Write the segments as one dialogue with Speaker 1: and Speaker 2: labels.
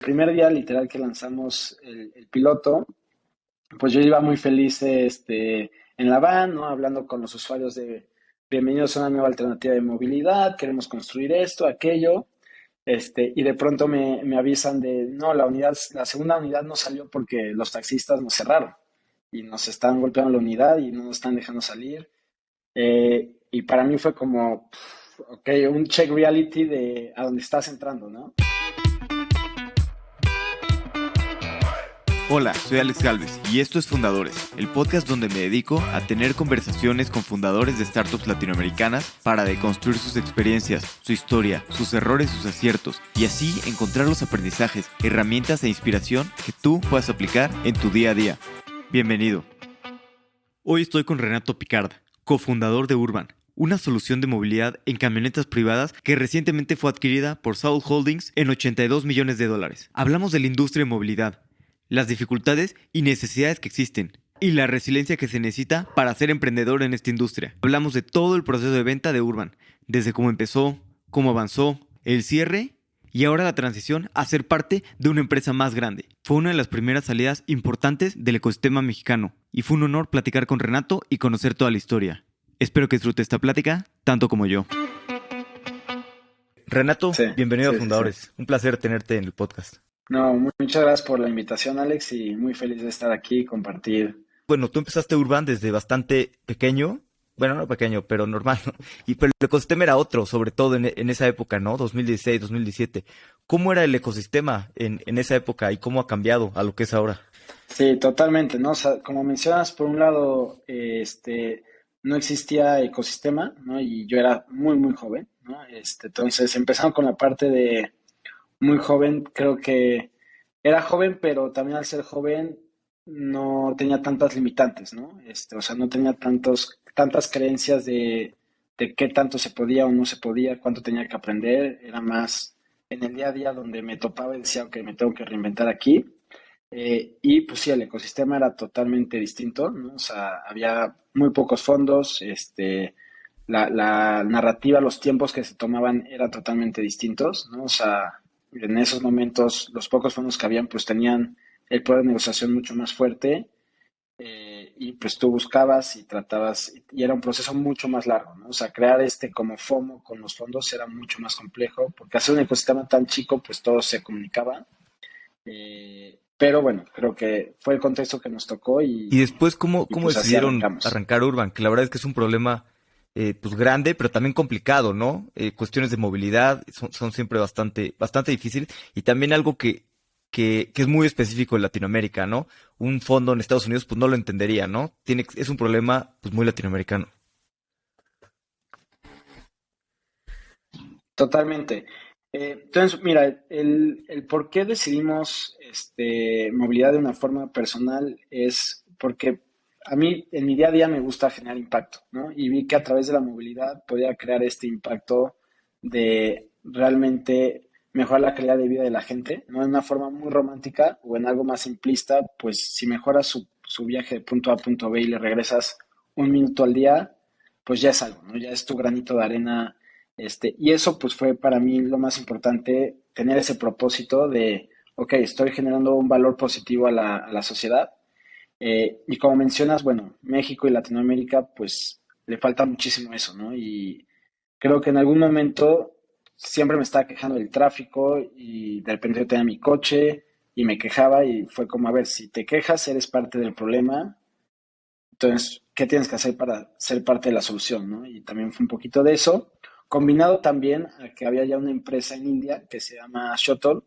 Speaker 1: primer día literal que lanzamos el piloto, pues yo iba muy feliz en la van, ¿no? Hablando con los usuarios de bienvenidos a una nueva alternativa de movilidad, queremos construir esto, aquello. Y de pronto me avisan de, no, la segunda unidad no salió porque los taxistas nos cerraron y nos están golpeando la unidad y no nos están dejando salir. Y para mí fue como, ok, un check reality de a dónde estás entrando, ¿no?
Speaker 2: Hola, soy Alex Galvez y esto es Fundadores, el podcast donde me dedico a tener conversaciones con fundadores de startups latinoamericanas para deconstruir sus experiencias, su historia, sus errores, sus aciertos y así encontrar los aprendizajes, herramientas e inspiración que tú puedas aplicar en tu día a día. Bienvenido. Hoy estoy con Renato Picard, cofundador de Urban, una solución de movilidad en camionetas privadas que recientemente fue adquirida por Saul Holdings en $82 millones. Hablamos de la industria de movilidad, las dificultades y necesidades que existen, y la resiliencia que se necesita para ser emprendedor en esta industria. Hablamos de todo el proceso de venta de Urban, desde cómo empezó, cómo avanzó, el cierre y ahora la transición a ser parte de una empresa más grande. Fue una de las primeras salidas importantes del ecosistema mexicano, y fue un honor platicar con Renato y conocer toda la historia. Espero que disfrute esta plática tanto como yo. Renato,
Speaker 1: Sí,
Speaker 2: bienvenido a
Speaker 1: sí, sí, sí.
Speaker 2: Fundadores. Un placer tenerte en el podcast.
Speaker 1: No, muchas gracias por la invitación, Alex, y muy feliz de estar aquí y compartir.
Speaker 2: Bueno, tú empezaste Urban desde bastante pequeño, bueno, no pequeño, pero normal, ¿no? Pero el ecosistema era otro, sobre todo en esa época, ¿no? 2016, 2017. ¿Cómo era el ecosistema en esa época y cómo ha cambiado a lo que es ahora?
Speaker 1: Sí, totalmente, ¿no? O sea, como mencionas, por un lado, no existía ecosistema, ¿no? Y yo era muy, muy joven, ¿no? Entonces, empezando con la parte de muy joven, creo que era joven, pero también al ser joven no tenía tantas limitantes, ¿no? O sea, no tenía tantas creencias de qué tanto se podía o no se podía, cuánto tenía que aprender, era más en el día a día donde me topaba y decía, ok, me tengo que reinventar aquí. Y pues sí, el ecosistema era totalmente distinto, ¿no? O sea, había muy pocos fondos, la narrativa, los tiempos que se tomaban eran totalmente distintos, ¿no? O sea, en esos momentos los pocos fondos que habían pues tenían el poder de negociación mucho más fuerte, y pues tú buscabas y tratabas y era un proceso mucho más largo, ¿no? O sea, crear como FOMO con los fondos era mucho más complejo porque hacer un ecosistema tan chico pues todo se comunicaba, pero bueno, creo que fue el contexto que nos tocó
Speaker 2: Y después, ¿cómo,
Speaker 1: y
Speaker 2: cómo
Speaker 1: pues así
Speaker 2: decidieron
Speaker 1: arrancamos.
Speaker 2: arrancar Urban? Que la verdad es que es un problema pues grande, pero también complicado, ¿no? Cuestiones de movilidad son siempre bastante difíciles y también algo que es muy específico en Latinoamérica, ¿no? Un fondo en Estados Unidos pues no lo entendería, ¿no? Es un problema pues muy latinoamericano.
Speaker 1: Totalmente. Entonces, mira, el por qué decidimos movilidad de una forma personal es porque a mí en mi día a día me gusta generar impacto, ¿no? Y vi que a través de la movilidad podía crear este impacto de realmente mejorar la calidad de vida de la gente, no en una forma muy romántica o en algo más simplista, pues si mejoras su viaje de punto A a punto B y le regresas un minuto al día, pues ya es algo, ¿no? Ya es tu granito de arena, y eso pues fue para mí lo más importante, tener ese propósito de, ok, estoy generando un valor positivo a la sociedad. Y como mencionas, bueno, México y Latinoamérica pues le falta muchísimo eso, ¿no? Y creo que en algún momento siempre me estaba quejando del tráfico y de repente yo tenía mi coche y me quejaba y fue como, a ver, si te quejas eres parte del problema, entonces, ¿qué tienes que hacer para ser parte de la solución, ¿no? Y también fue un poquito de eso, combinado también a que había ya una empresa en India que se llama Shuttle,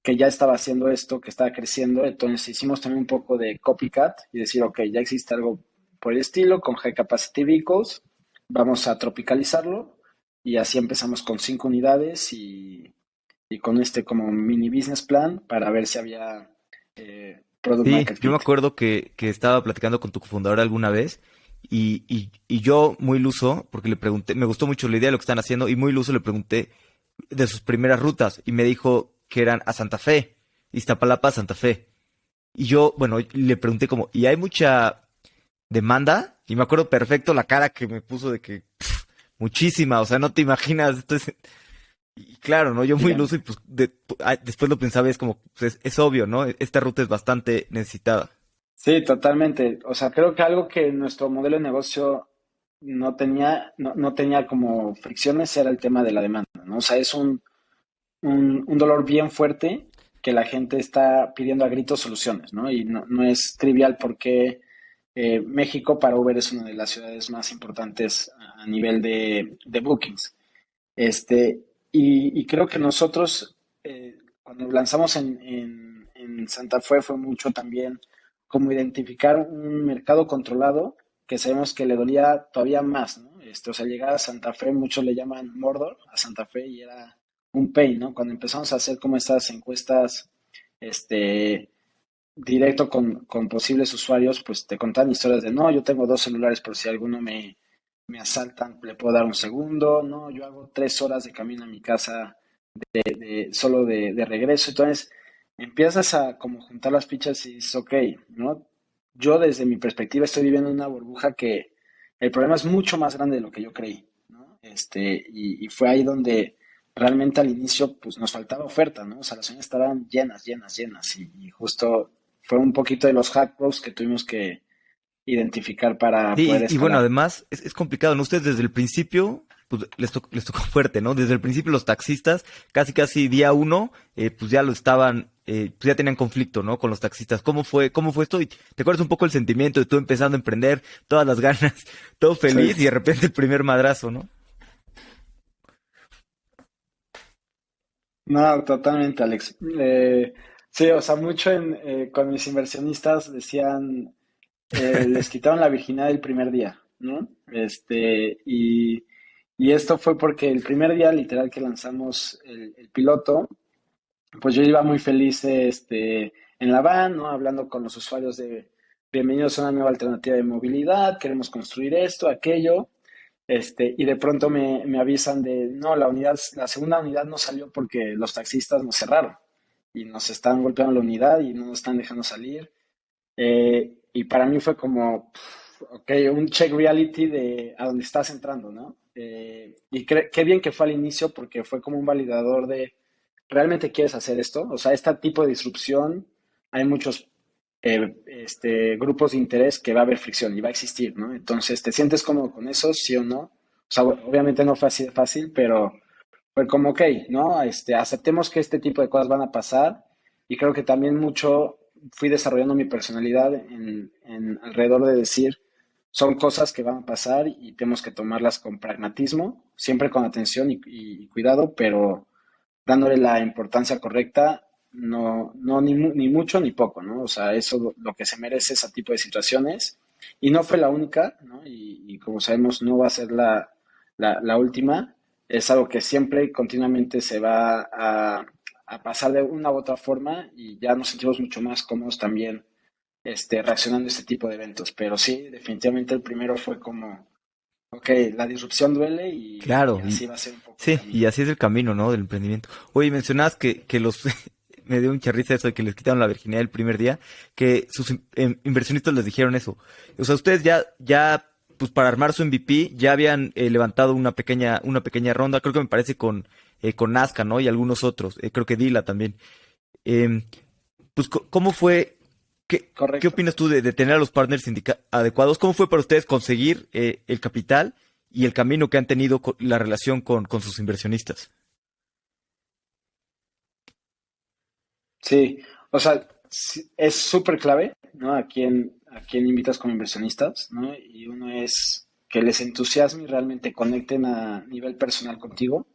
Speaker 1: que ya estaba haciendo esto, que estaba creciendo, entonces hicimos también un poco de copycat y decir, ok, ya existe algo por el estilo, con High Capacity Vehicles, vamos a tropicalizarlo, y así empezamos con 5 unidades y con como mini business plan para ver si había product
Speaker 2: Sí,
Speaker 1: market
Speaker 2: yo me
Speaker 1: fit.
Speaker 2: acuerdo que estaba platicando con tu cofundador alguna vez y yo muy iluso, porque le pregunté, me gustó mucho la idea de lo que están haciendo y muy iluso le pregunté de sus primeras rutas y me dijo que eran a Santa Fe, Iztapalapa a Santa Fe. Y yo, bueno, le pregunté como, ¿y hay mucha demanda? Y me acuerdo perfecto la cara que me puso de que muchísima, o sea, no te imaginas, Y claro, ¿no? Yo muy
Speaker 1: Dígame.
Speaker 2: iluso y pues después lo pensaba y es como, pues es obvio, ¿no? Esta ruta es bastante necesitada.
Speaker 1: Sí, totalmente. O sea, creo que algo que nuestro modelo de negocio no tenía como fricciones era el tema de la demanda, ¿no? O sea, es un dolor bien fuerte que la gente está pidiendo a gritos soluciones, ¿no? Y no es trivial porque México para Uber es una de las ciudades más importantes a nivel de bookings. Este, y creo que nosotros, cuando lanzamos en Santa Fe, fue mucho también como identificar un mercado controlado que sabemos que le dolía todavía más, ¿no? O sea, llegar a Santa Fe, muchos le llaman Mordor a Santa Fe y era un pain, ¿no? Cuando empezamos a hacer como estas encuestas, este, directo con posibles usuarios, pues te contan historias de, no, yo tengo dos celulares por si alguno me asaltan, le puedo dar un segundo, no, yo hago 3 horas de camino a mi casa solo de regreso, entonces empiezas a como juntar las fichas y dices, ok, ¿no? Yo desde mi perspectiva estoy viviendo una burbuja que el problema es mucho más grande de lo que yo creí, ¿no? Y fue ahí donde realmente al inicio pues nos faltaba oferta, ¿no? O sea, las zonas estaban llenas, llenas, llenas y justo fue un poquito de los hack pros que tuvimos que identificar para poder
Speaker 2: Sí, y bueno,
Speaker 1: escalar.
Speaker 2: además es complicado, ¿no? Ustedes desde el principio, pues les tocó fuerte, ¿no? Desde el principio los taxistas, casi día uno, pues ya lo estaban, pues ya tenían conflicto, ¿no? Con los taxistas. Cómo fue esto? Y te acuerdas un poco el sentimiento de tú empezando a emprender, todas las ganas, todo
Speaker 1: Sí.
Speaker 2: feliz y de repente el primer madrazo, ¿no?
Speaker 1: No, totalmente, Alex. Sí, o sea, mucho con mis inversionistas decían, les quitaron la virginidad el primer día, ¿no? Y esto fue porque el primer día, literal, que lanzamos el piloto, pues yo iba muy feliz, en la van, ¿no? Hablando con los usuarios de, bienvenidos a una nueva alternativa de movilidad, queremos construir esto, aquello. Y de pronto me avisan de, no, la segunda unidad no salió porque los taxistas nos cerraron y nos están golpeando la unidad y no nos están dejando salir. Y para mí fue como, ok, un check reality de a dónde estás entrando, ¿no? Y qué bien que fue al inicio porque fue como un validador de, ¿realmente quieres hacer esto? O sea, este tipo de disrupción, hay muchos grupos de interés que va a haber fricción y va a existir, ¿no? Entonces, ¿te sientes cómodo con eso, sí o no? O sea, obviamente no fue así de fácil, pero fue como, ok, ¿no? Aceptemos que este tipo de cosas van a pasar y creo que también mucho fui desarrollando mi personalidad en alrededor de decir, son cosas que van a pasar y tenemos que tomarlas con pragmatismo, siempre con atención y cuidado, pero dándole la importancia correcta, no ni mucho ni poco, ¿no? O sea, eso lo que se merece ese tipo de situaciones. Y no fue la única, ¿no? Y como sabemos, no va a ser la última. Es algo que siempre, continuamente se va a pasar de una u otra forma y ya nos sentimos mucho más cómodos también reaccionando a este tipo de eventos. Pero sí, definitivamente el primero fue como, ok, la disrupción duele y
Speaker 2: Claro,
Speaker 1: así va a ser un poco el
Speaker 2: sí, y
Speaker 1: camino.
Speaker 2: así es el camino, ¿no? Del emprendimiento. Oye, mencionabas que los, me dio un charrisa eso de que les quitaron la virginidad el primer día, que sus inversionistas les dijeron eso. O sea, ustedes pues para armar su MVP, ya habían levantado una pequeña ronda, creo que me parece con Nazca, ¿no? Y algunos otros, creo que Dila también. Em, pues, ¿cómo fue? ¿Qué
Speaker 1: Correcto.
Speaker 2: opinas tú de tener a los partners adecuados? ¿Cómo fue para ustedes conseguir el capital y el camino que han tenido la relación con sus inversionistas?
Speaker 1: Sí, o sea, sí, es súper clave, ¿no? A quién invitas como inversionistas, ¿no? Y uno es que les entusiasme y realmente conecten a nivel personal contigo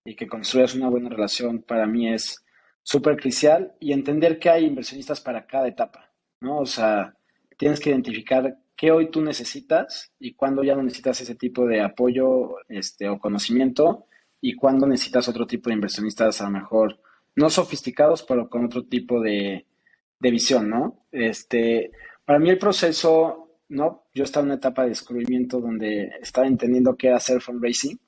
Speaker 1: y que construyas una buena relación, para mí es súper crucial y entender que hay inversionistas para cada etapa, ¿no? O sea, tienes que identificar qué hoy tú necesitas y cuándo ya no necesitas ese tipo de apoyo, o conocimiento y cuándo necesitas otro tipo de inversionistas a lo mejor no sofisticados, pero con otro tipo de visión, ¿no? Para mí el proceso, ¿no? Yo estaba en una etapa de descubrimiento donde estaba entendiendo qué era hacer fundraising.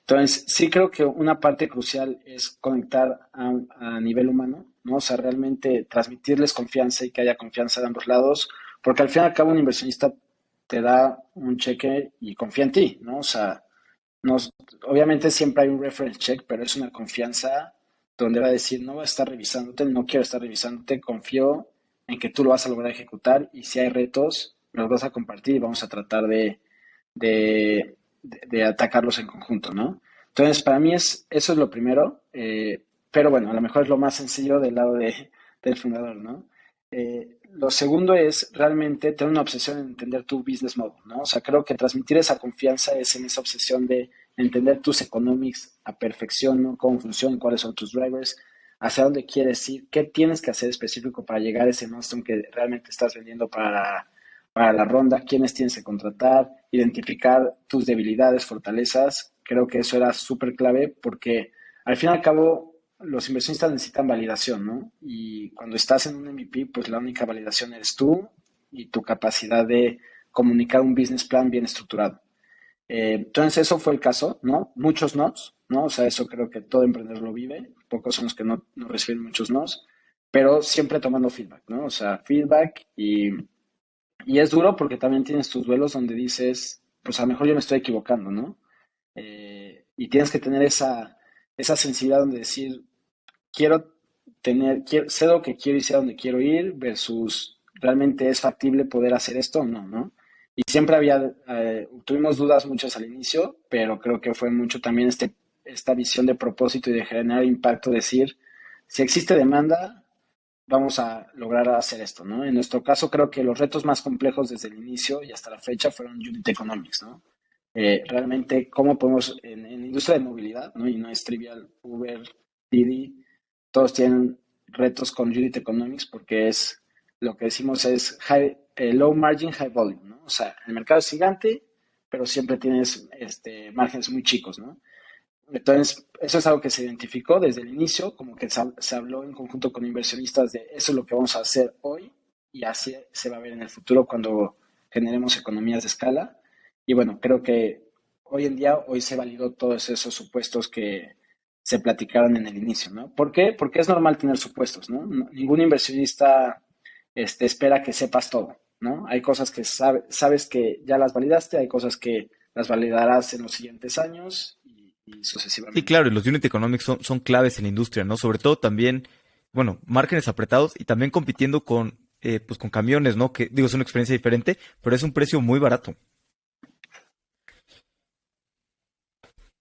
Speaker 1: Entonces, sí creo que una parte crucial es conectar a nivel humano, ¿no? O sea, realmente transmitirles confianza y que haya confianza de ambos lados, porque al fin y al cabo un inversionista te da un cheque y confía en ti, ¿no? O sea, nos, obviamente siempre hay un reference check, pero es una confianza donde va a decir, no va a estar revisándote, no quiero estar revisándote, confío en que tú lo vas a lograr ejecutar y si hay retos, me los vas a compartir y vamos a tratar de atacarlos en conjunto, ¿no? Entonces, para mí eso es lo primero, pero bueno, a lo mejor es lo más sencillo del lado del fundador, ¿no? Lo segundo es realmente tener una obsesión en entender tu business model, ¿no? O sea, creo que transmitir esa confianza es en esa obsesión de entender tus economics a perfección, ¿no? Cómo funcionan, cuáles son tus drivers, hacia dónde quieres ir, qué tienes que hacer específico para llegar a ese milestone que realmente estás vendiendo para la ronda, quiénes tienes que contratar, identificar tus debilidades, fortalezas. Creo que eso era súper clave porque al fin y al cabo los inversionistas necesitan validación, ¿no? Y cuando estás en un MVP, pues la única validación eres tú y tu capacidad de comunicar un business plan bien estructurado. Entonces, eso fue el caso, ¿no? Muchos nos, ¿no? O sea, eso creo que todo emprendedor lo vive, pocos son los que no reciben muchos nos, pero siempre tomando feedback, ¿no? O sea, feedback y es duro porque también tienes tus duelos donde dices, pues a lo mejor yo me estoy equivocando, ¿no? Y tienes que tener esa sensibilidad donde decir, sé lo que quiero y sé a dónde quiero ir versus realmente es factible poder hacer esto o no, ¿no? Y siempre tuvimos dudas muchas al inicio, pero creo que fue mucho también esta visión de propósito y de generar impacto, decir, si existe demanda, vamos a lograr hacer esto, ¿no? En nuestro caso, creo que los retos más complejos desde el inicio y hasta la fecha fueron Unit Economics, ¿no? Realmente, ¿cómo podemos, en la industria de movilidad, ¿no? Y no es trivial, Uber, Didi, todos tienen retos con Unit Economics porque lo que decimos es low margin, high volume, ¿no? O sea, el mercado es gigante, pero siempre tienes márgenes muy chicos, ¿no? Entonces, eso es algo que se identificó desde el inicio, como que se habló en conjunto con inversionistas de eso es lo que vamos a hacer hoy y así se va a ver en el futuro cuando generemos economías de escala. Y bueno, creo que hoy se validó todos esos supuestos que se platicaron en el inicio, ¿no? ¿Por qué? Porque es normal tener supuestos, ¿no? Ningún inversionista espera que sepas todo, ¿no? Hay cosas que sabes que ya las validaste, hay cosas que las validarás en los siguientes años y
Speaker 2: Sí,
Speaker 1: sucesivamente.
Speaker 2: claro, y los unit economics son claves en la industria, ¿no? Sobre todo también, bueno, márgenes apretados y también compitiendo pues con camiones, ¿no? Que digo, es una experiencia diferente, pero es un precio muy barato.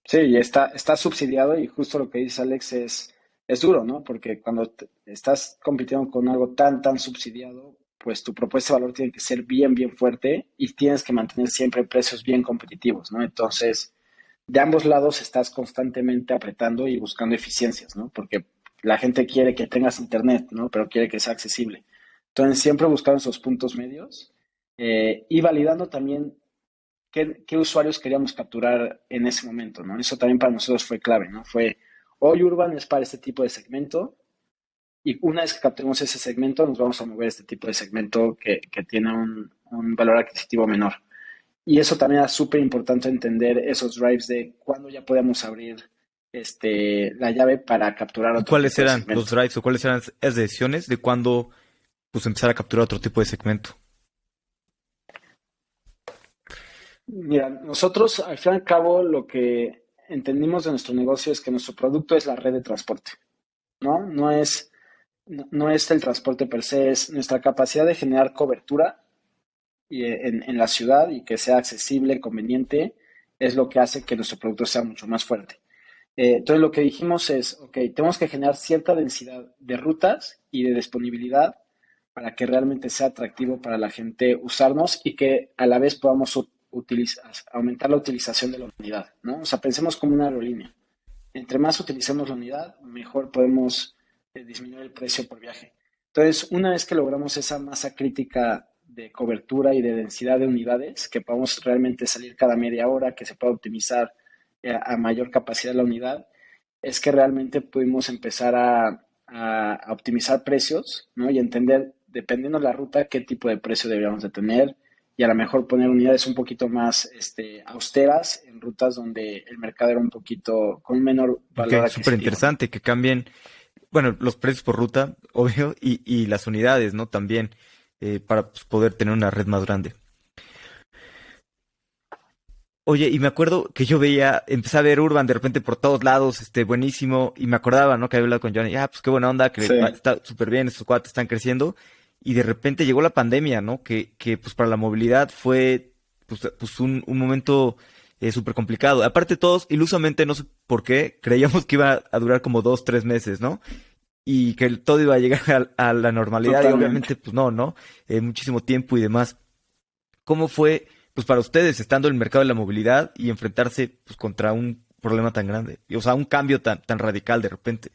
Speaker 1: Sí, y está subsidiado y justo lo que dice Alex es duro, ¿no? Porque cuando estás compitiendo con algo tan subsidiado, pues tu propuesta de valor tiene que ser bien fuerte y tienes que mantener siempre precios bien competitivos, ¿no? Entonces, de ambos lados estás constantemente apretando y buscando eficiencias, ¿no? Porque la gente quiere que tengas internet, ¿no? Pero quiere que sea accesible. Entonces, siempre buscando esos puntos medios y validando también qué usuarios queríamos capturar en ese momento, ¿no? Eso también para nosotros fue clave, ¿no? Hoy Urban es para este tipo de segmento y una vez que capturemos ese segmento nos vamos a mover a este tipo de segmento que tiene un valor adquisitivo menor. Y eso también es súper importante entender esos drives de cuándo ya podemos abrir la llave para capturar
Speaker 2: ¿Y
Speaker 1: otro
Speaker 2: cuáles
Speaker 1: tipo de
Speaker 2: eran los
Speaker 1: segmento.
Speaker 2: drives o cuáles eran las decisiones de cuándo pues empezar a capturar otro tipo de segmento?
Speaker 1: Mira, nosotros al fin y al cabo lo que entendimos de nuestro negocio es que nuestro producto es la red de transporte, ¿no? No es el transporte per se, es nuestra capacidad de generar cobertura en la ciudad y que sea accesible, conveniente, es lo que hace que nuestro producto sea mucho más fuerte. Entonces lo que dijimos es, ok, tenemos que generar cierta densidad de rutas y de disponibilidad para que realmente sea atractivo para la gente usarnos y que a la vez podamos aumentar la utilización de la unidad, ¿no? O sea, pensemos como una aerolínea. Entre más utilicemos la unidad, mejor podemos disminuir el precio por viaje. Entonces, una vez que logramos esa masa crítica de cobertura y de densidad de unidades, que podamos realmente salir cada media hora, que se pueda optimizar a mayor capacidad la unidad, es que realmente pudimos empezar a optimizar precios, ¿no? Y entender, dependiendo de la ruta, qué tipo de precio deberíamos de tener y a lo mejor poner unidades un poquito más austeras en rutas donde el mercado era un poquito con un menor
Speaker 2: Ok,
Speaker 1: valor
Speaker 2: súper
Speaker 1: adquisitivo, ¿no?
Speaker 2: interesante que cambien, bueno, los precios por ruta, obvio, y las unidades, ¿no? También, para pues, poder tener una red más grande. Oye, y me acuerdo que yo empecé a ver Urban de repente por todos lados, buenísimo, y me acordaba, ¿no? Que había hablado con Johnny, pues qué buena onda,
Speaker 1: Sí,
Speaker 2: está súper bien, estos cuates están creciendo, y de repente llegó la pandemia, ¿no? Que pues para la movilidad fue, pues un momento súper complicado. Aparte todos, ilusamente, no sé por qué, creíamos que iba a durar como 2, 3 meses, ¿no? Y que todo iba a llegar a la normalidad, y
Speaker 1: totalmente.
Speaker 2: obviamente, pues no, ¿no? Muchísimo tiempo y demás. ¿Cómo fue, pues para ustedes, estando en el mercado de la movilidad y enfrentarse, pues, contra un problema tan grande? O sea, un cambio tan radical de repente.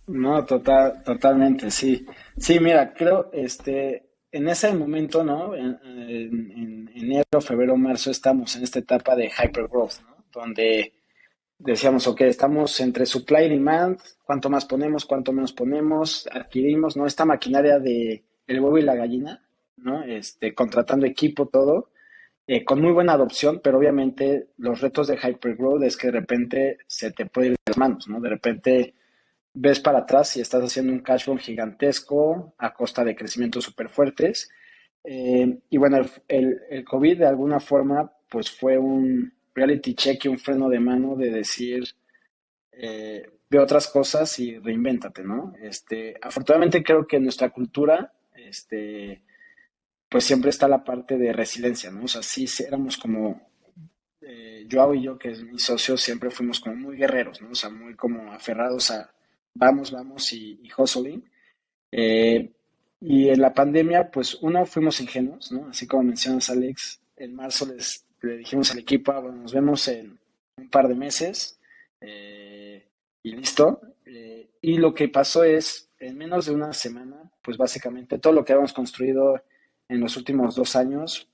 Speaker 1: No, totalmente, sí. Sí, mira, creo, en ese momento, ¿no? En enero, febrero, marzo, estamos en esta etapa de hypergrowth, ¿no? Donde decíamos, ok, estamos entre supply y demand, cuánto más ponemos, cuánto menos ponemos, adquirimos, ¿no? Esta maquinaria de el huevo y la gallina, ¿no? Contratando equipo, todo, con muy buena adopción, pero obviamente los retos de hypergrowth es que de repente se te puede ir de las manos, ¿no? De repente ves para atrás y estás haciendo un cash flow gigantesco a costa de crecimientos súper fuertes. Y bueno, el COVID de alguna forma pues fue un reality check y un freno de mano de decir, ve otras cosas y reinvéntate, ¿no? Afortunadamente creo que en nuestra cultura, pues siempre está la parte de resiliencia, ¿no? O sea, sí éramos como, Joao y yo, que es mi socio, siempre fuimos como muy guerreros, ¿no? O sea, muy como aferrados a vamos, vamos y hustling. Eh, y en la pandemia, pues uno, fuimos ingenuos, ¿no? Así como mencionas, Alex, en marzo le dijimos al equipo, bueno, nos vemos en un par de meses y listo. Y lo que pasó es, en menos de una semana, pues básicamente todo lo que habíamos construido en los últimos 2 años,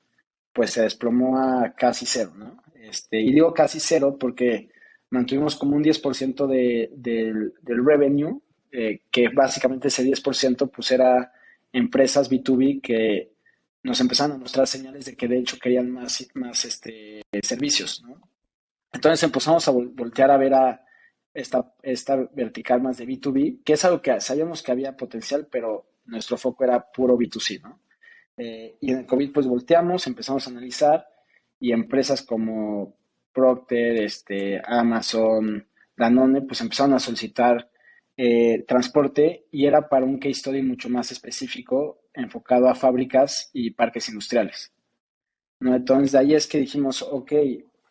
Speaker 1: pues se desplomó a casi cero, ¿no? Y digo casi cero porque mantuvimos como un 10% del revenue, que básicamente ese 10% pues era empresas B2B que nos empezaron a mostrar señales de que de hecho querían más servicios, ¿no? Entonces empezamos a voltear a ver a esta vertical más de B2B, que es algo que sabíamos que había potencial, pero nuestro foco era puro B2C, ¿no? Y en el COVID pues volteamos, empezamos a analizar y empresas como Procter, Amazon, Danone, pues empezaron a solicitar transporte y era para un case study mucho más específico enfocado a fábricas y parques industriales, ¿no? Entonces de ahí es que dijimos, ok,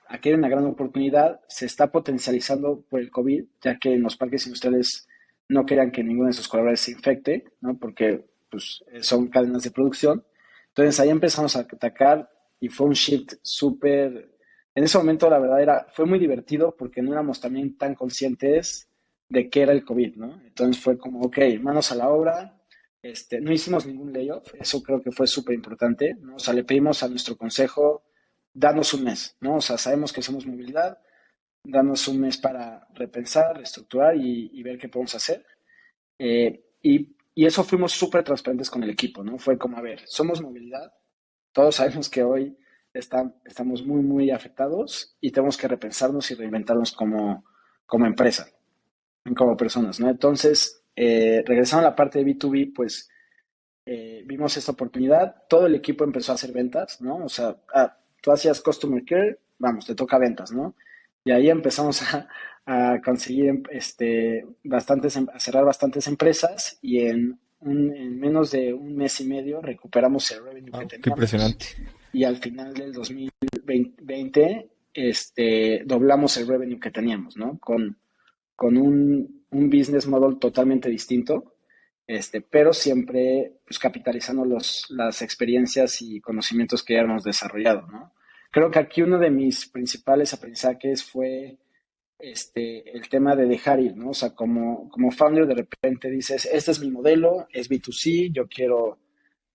Speaker 1: aquí hay una gran oportunidad, se está potencializando por el COVID, ya que en los parques industriales no querían que ninguno de sus colaboradores se infecte, ¿no? Porque pues, son cadenas de producción. Entonces ahí empezamos a atacar y fue un shift súper... En ese momento la verdad fue muy divertido porque no éramos también tan conscientes de qué era el COVID, ¿no? Entonces fue como, ok, manos a la obra, no hicimos ningún layoff, eso creo que fue súper importante, ¿no? O sea, le pedimos a nuestro consejo, danos un mes, ¿no? O sea, sabemos que somos movilidad, danos un mes para repensar, reestructurar y ver qué podemos hacer. Y eso fuimos súper transparentes con el equipo, ¿no? Fue como, a ver, somos movilidad, todos sabemos que hoy estamos muy, muy afectados y tenemos que repensarnos y reinventarnos como empresa, como personas, ¿no? Entonces, regresando a la parte de B2B, pues vimos esta oportunidad, todo el equipo empezó a hacer ventas, ¿no? O sea, tú hacías customer care, vamos, te toca ventas, ¿no? Y ahí empezamos a conseguir a cerrar bastantes empresas y en menos de un mes y medio recuperamos el revenue que
Speaker 2: Wow, qué
Speaker 1: teníamos
Speaker 2: impresionante.
Speaker 1: y al final del 2020 doblamos el revenue que teníamos, ¿no? Con un business model totalmente distinto, pero siempre pues, capitalizando las experiencias y conocimientos que ya hemos desarrollado, ¿no? Creo que aquí uno de mis principales aprendizajes fue el tema de dejar ir, ¿no? O sea, como founder de repente dices, este es mi modelo, es B2C, yo quiero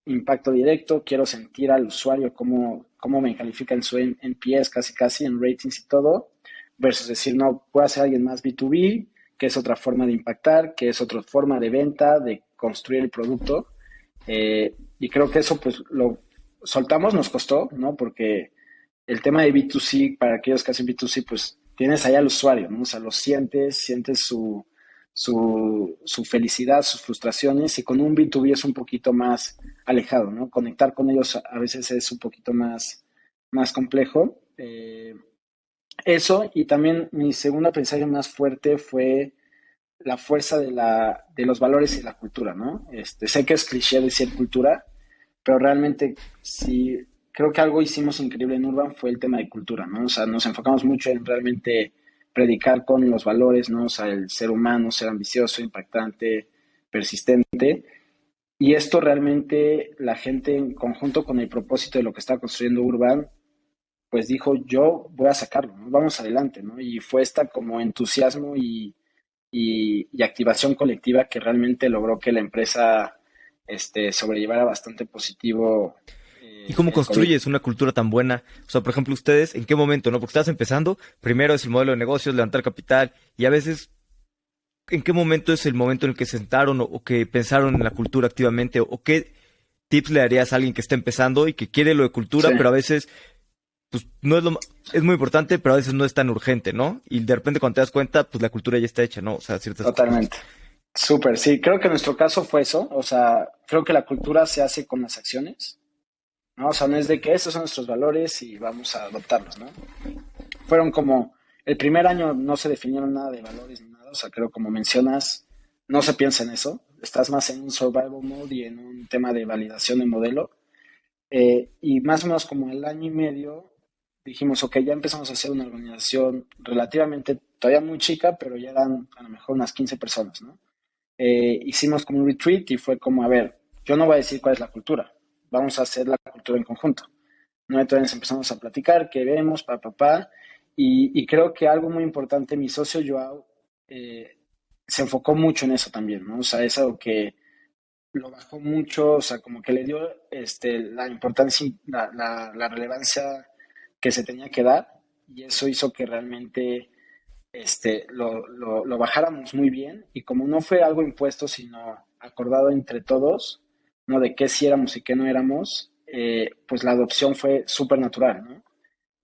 Speaker 1: impacto directo, quiero sentir al usuario cómo me califica en su NPS, casi casi en ratings y todo, versus decir, no, puedo hacer alguien más B2B, que es otra forma de impactar, que es otra forma de venta, de construir el producto. Y creo que eso pues lo soltamos, nos costó, ¿no? Porque el tema de B2C, para aquellos que hacen B2C, pues tienes ahí al usuario, ¿no? O sea, lo sientes su felicidad, sus frustraciones, y con un B2B es un poquito más alejado, ¿no? Conectar con ellos a veces es un poquito más, más complejo. Eso, y también mi segundo aprendizaje más fuerte fue la fuerza de los valores y la cultura, ¿no? Sé que es cliché decir cultura, pero realmente sí, creo que algo hicimos increíble en Urban fue el tema de cultura, ¿no? O sea, nos enfocamos mucho en realmente predicar con los valores, ¿no? O sea, el ser humano, ser ambicioso, impactante, persistente. Y esto realmente la gente en conjunto con el propósito de lo que está construyendo Urban, pues dijo, yo voy a sacarlo, ¿no? Vamos adelante, ¿no? Y fue esta como entusiasmo y activación colectiva que realmente logró que la empresa sobrellevara bastante positivo
Speaker 2: ¿Y cómo
Speaker 1: el COVID.
Speaker 2: construyes una cultura tan buena? O sea, por ejemplo, ustedes, ¿en qué momento, no? Porque estás empezando, primero es el modelo de negocios, levantar capital, y a veces, ¿en qué momento es el momento en el que se sentaron o que pensaron en la cultura activamente? ¿O qué tips le darías a alguien que está empezando y que quiere lo de
Speaker 1: Sí,
Speaker 2: cultura, pero a veces, pues, no es es muy importante, pero a veces no es tan urgente, ¿no? Y de repente cuando te das cuenta, pues la cultura ya está hecha, ¿no? O sea, ciertas cosas.
Speaker 1: totalmente. Súper, sí, creo que en nuestro caso fue eso, o sea, creo que la cultura se hace con las acciones, ¿no? O sea, no es de que estos son nuestros valores y vamos a adoptarlos, ¿no? Fueron como, el primer año no se definieron nada de valores ni nada, o sea, creo como mencionas, no se piensa en eso, estás más en un survival mode y en un tema de validación de modelo. Y más o menos como el año y medio dijimos, ok, ya empezamos a hacer una organización relativamente todavía muy chica, pero ya eran a lo mejor unas 15 personas, ¿no? Hicimos como un retreat y fue como, a ver, yo no voy a decir cuál es la cultura, vamos a hacer la cultura en conjunto, ¿no? Entonces empezamos a platicar, qué vemos, y creo que algo muy importante, mi socio Joao se enfocó mucho en eso también, ¿no? O sea, es algo que lo bajó mucho, o sea, como que le dio la importancia, la relevancia que se tenía que dar, y eso hizo que realmente lo bajáramos muy bien, y como no fue algo impuesto, sino acordado entre todos, ¿no? De qué sí éramos y qué no éramos, pues la adopción fue súper natural, ¿no?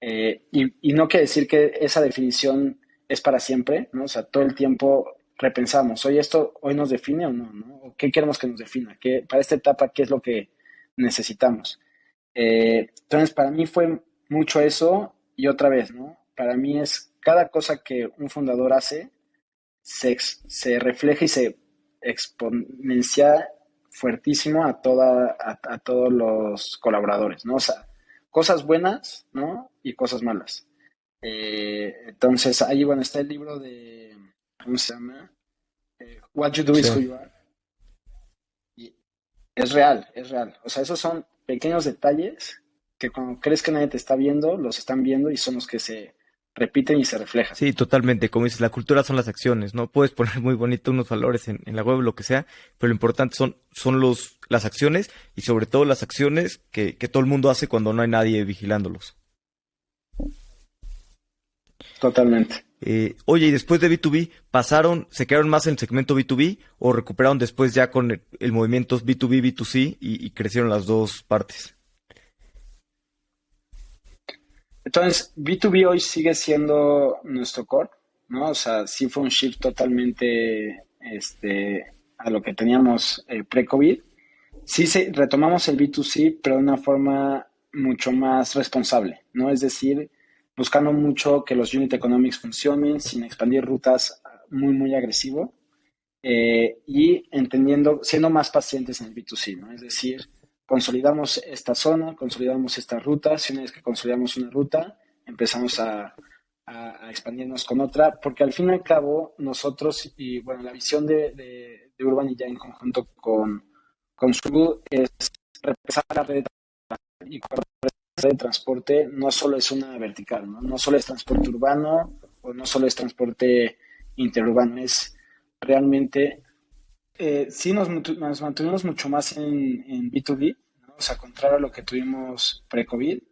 Speaker 1: Y no quiere decir que esa definición es para siempre, ¿no? O sea, todo el tiempo repensamos, oye, ¿esto hoy nos define o no, no? ¿O qué queremos que nos defina? ¿Qué, para esta etapa, qué es lo que necesitamos? Entonces, para mí fue mucho eso y otra vez, ¿no? Para mí es cada cosa que un fundador hace se refleja y se exponencia fuertísimo a todos los colaboradores, ¿no? O sea, cosas buenas, ¿no? Y cosas malas. Entonces, ahí, bueno, está el libro de, ¿cómo se llama? What You Do
Speaker 2: Sí.
Speaker 1: Is Who You Are. Y es real, es real. O sea, esos son pequeños detalles que cuando crees que nadie te está viendo, los están viendo y son los que se repiten y se reflejan.
Speaker 2: Sí, totalmente. Como dices, la cultura son las acciones, ¿no? Puedes poner muy bonito unos valores en la web, lo que sea, pero lo importante son las acciones y sobre todo las acciones que todo el mundo hace cuando no hay nadie vigilándolos.
Speaker 1: Totalmente.
Speaker 2: Oye, y después de B2B, se quedaron más en el segmento B2B o recuperaron después ya con el movimiento B2B, B2C y crecieron las dos partes?
Speaker 1: Entonces, B2B hoy sigue siendo nuestro core, ¿no? O sea, sí fue un shift totalmente a lo que teníamos pre-COVID. Sí retomamos el B2C, pero de una forma mucho más responsable, ¿no? Es decir, buscando mucho que los unit economics funcionen sin expandir rutas muy, muy agresivo, y entendiendo, siendo más pacientes en el B2C, ¿no? Es decir, consolidamos esta zona, consolidamos esta ruta, si una vez que consolidamos una ruta, empezamos a expandirnos con otra, porque al fin y al cabo nosotros, y bueno, la visión de Urban y ya en conjunto con Subu es repensar la red de transporte, y cuando la red de transporte no solo es una vertical, ¿no? No solo es transporte urbano o no solo es transporte interurbano, es realmente, sí nos mantuvimos mucho más en B2B, ¿no? O sea, contrario a lo que tuvimos pre-COVID.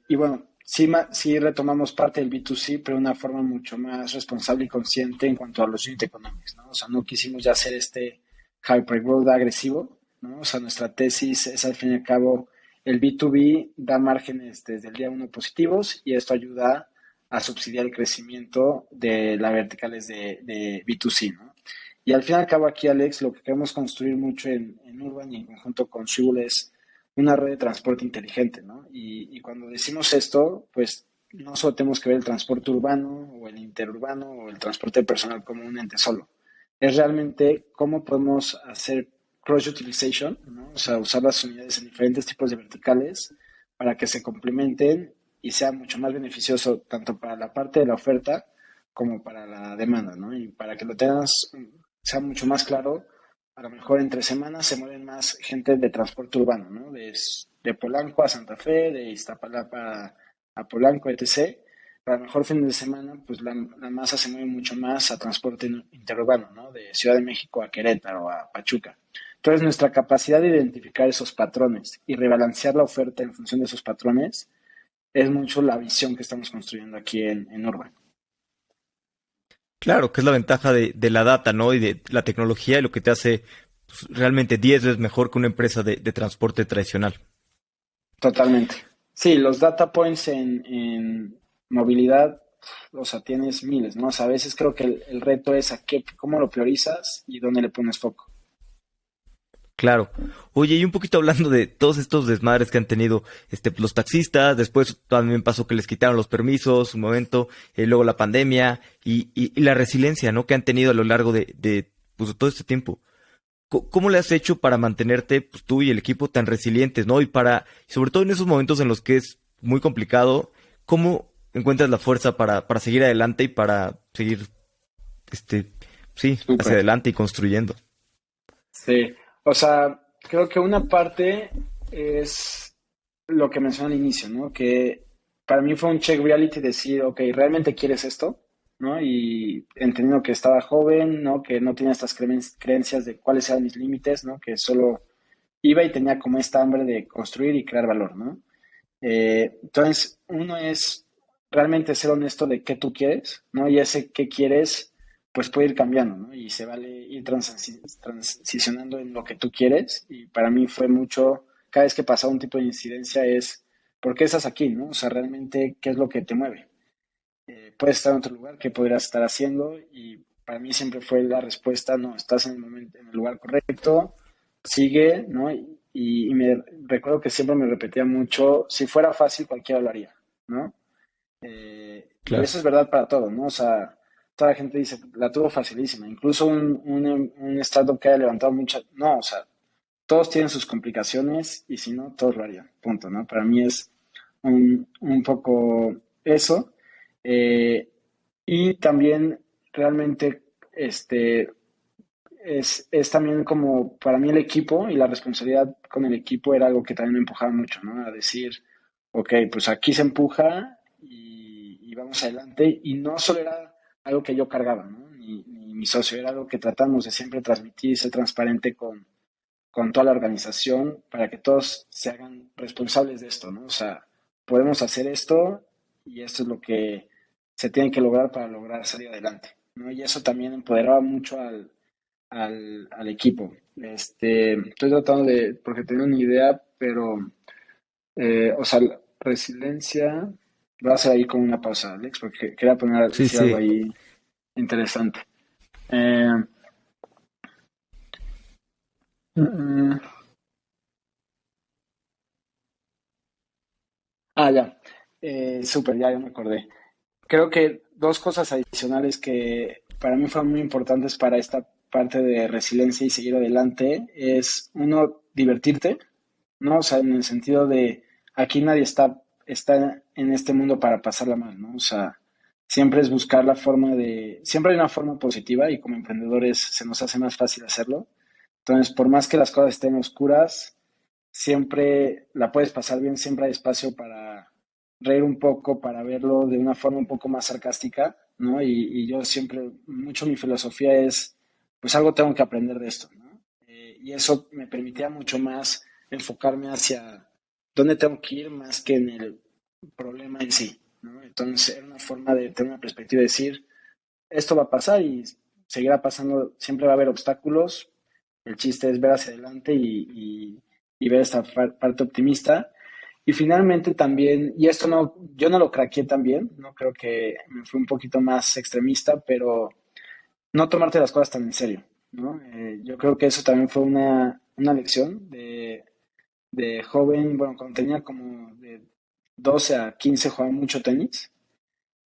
Speaker 1: Y bueno, sí retomamos parte del B2C, pero de una forma mucho más responsable y consciente en cuanto a los unit economics, ¿no? O sea, no quisimos ya hacer este hyper-growth agresivo, ¿no? O sea, nuestra tesis es al fin y al cabo, el B2B da márgenes desde el día uno positivos y esto ayuda a subsidiar el crecimiento de las verticales de B2C, ¿no? Y al fin y al cabo aquí, Alex, lo que queremos construir mucho en Urban y en conjunto con Shul es una red de transporte inteligente, ¿no? Y cuando decimos esto, pues no solo tenemos que ver el transporte urbano o el interurbano o el transporte personal como un ente solo. Es realmente cómo podemos hacer cross-utilization, ¿no? O sea, usar las unidades en diferentes tipos de verticales para que se complementen y sea mucho más beneficioso tanto para la parte de la oferta como para la demanda, ¿no? Y para que lo tengas, sea mucho más claro, a lo mejor entre semanas se mueven más gente de transporte urbano, ¿no? De Polanco a Santa Fe, de Iztapalapa a Polanco, etc. Pero a lo mejor fin de semana, pues la masa se mueve mucho más a transporte interurbano, ¿no? De Ciudad de México a Querétaro, a Pachuca. Entonces, nuestra capacidad de identificar esos patrones y rebalancear la oferta en función de esos patrones es mucho la visión que estamos construyendo aquí en Urban.
Speaker 2: Claro, que es la ventaja de la data, ¿no? Y de la tecnología y lo que te hace pues, realmente 10 veces mejor que una empresa de transporte tradicional.
Speaker 1: Totalmente. Sí, los data points en movilidad, o sea, tienes miles, ¿no? O sea, a veces creo que el reto es cómo lo priorizas y dónde le pones foco.
Speaker 2: Claro. Oye, y un poquito hablando de todos estos desmadres que han tenido los taxistas, después también pasó que les quitaron los permisos, un momento, luego la pandemia y la resiliencia, ¿no? Que han tenido a lo largo pues, de todo este tiempo. ¿Cómo le has hecho para mantenerte, pues, tú y el equipo tan resilientes, ¿no? Sobre todo en esos momentos en los que es muy complicado, ¿cómo encuentras la fuerza para seguir adelante y para seguir, sí, hacia
Speaker 1: Súper.
Speaker 2: adelante y construyendo?
Speaker 1: Sí. O sea, creo que una parte es lo que mencioné al inicio, ¿no? Que para mí fue un check reality decir, ok, ¿realmente quieres esto? ¿No? Y entendiendo que estaba joven, ¿no? Que no tenía estas creencias de cuáles eran mis límites, ¿no? Que solo iba y tenía como esta hambre de construir y crear valor, ¿no? Entonces, uno es realmente ser honesto de qué tú quieres, ¿no? Y ese qué quieres, pues puede ir cambiando, ¿no? Y se vale ir transicionando en lo que tú quieres. Y para mí fue mucho, cada vez que pasaba un tipo de incidencia es, ¿por qué estás aquí, no? O sea, realmente, ¿qué es lo que te mueve? Puedes estar en otro lugar, ¿qué podrías estar haciendo? Y para mí siempre fue la respuesta, no, estás en el momento, en el lugar correcto, sigue, ¿no? Y me recuerdo que siempre me repetía mucho, si fuera fácil cualquiera lo haría, ¿no? Y
Speaker 2: Claro.
Speaker 1: eso es verdad para todo, ¿no? O sea, toda la gente dice, la tuvo facilísima, incluso un startup que haya levantado mucha, no, o sea, todos tienen sus complicaciones y si no, todos lo harían, punto, ¿no? Para mí es un poco eso. Eh, y también realmente es también como para mí el equipo y la responsabilidad con el equipo era algo que también me empujaba mucho, ¿no? A decir, ok, pues aquí se empuja y vamos adelante. Y no solo era algo que yo cargaba, ¿no? Ni mi socio, era algo que tratamos de siempre transmitir y ser transparente con toda la organización para que todos se hagan responsables de esto, ¿no? O sea, podemos hacer esto y esto es lo que se tiene que lograr para lograr salir adelante, ¿no? Y eso también empoderaba mucho al equipo. Estoy tratando porque tengo una idea, pero, o sea, resiliencia, voy a hacer ahí con una pausa, Alex, porque quería
Speaker 2: Sí,
Speaker 1: decir algo
Speaker 2: sí.
Speaker 1: ahí interesante. Eh, mm, mm, ya. Súper, ya me acordé. Creo que dos cosas adicionales que para mí fueron muy importantes para esta parte de resiliencia y seguir adelante es, uno, divertirte, ¿no? O sea, en el sentido de aquí nadie está en este mundo para pasarla mal, ¿no? O sea, siempre es buscar la forma siempre hay una forma positiva y como emprendedores se nos hace más fácil hacerlo. Entonces, por más que las cosas estén oscuras, siempre la puedes pasar bien, siempre hay espacio para reír un poco, para verlo de una forma un poco más sarcástica, ¿no? Y yo siempre, mucho mi filosofía es, pues algo tengo que aprender de esto, ¿no? Y eso me permitía mucho más enfocarme hacia dónde tengo que ir más que en el problema en sí, ¿no? Entonces era una forma de tener una perspectiva de decir, esto va a pasar y seguirá pasando, siempre va a haber obstáculos, el chiste es ver hacia adelante y ver esta parte optimista. Y finalmente también, y esto no, yo no lo craqueé también, no creo que me fui un poquito más extremista, pero no tomarte las cosas tan en serio, ¿no? Yo creo que eso también fue una lección de joven, bueno, cuando tenía como de 12 a 15 jugaba mucho tenis,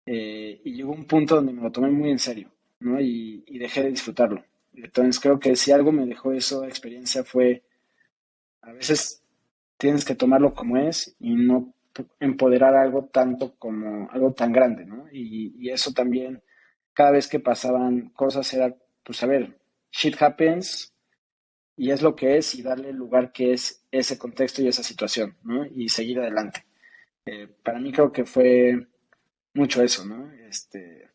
Speaker 1: y llegó un punto donde me lo tomé muy en serio, ¿no? Y dejé de disfrutarlo. Entonces creo que si algo me dejó esa experiencia fue, a veces tienes que tomarlo como es y no empoderar algo tanto como algo tan grande, ¿no? Y eso también, cada vez que pasaban cosas era, pues a ver, shit happens y es lo que es y darle el lugar que es ese contexto y esa situación, ¿no? Y seguir adelante. Para mí creo que fue mucho eso, ¿no?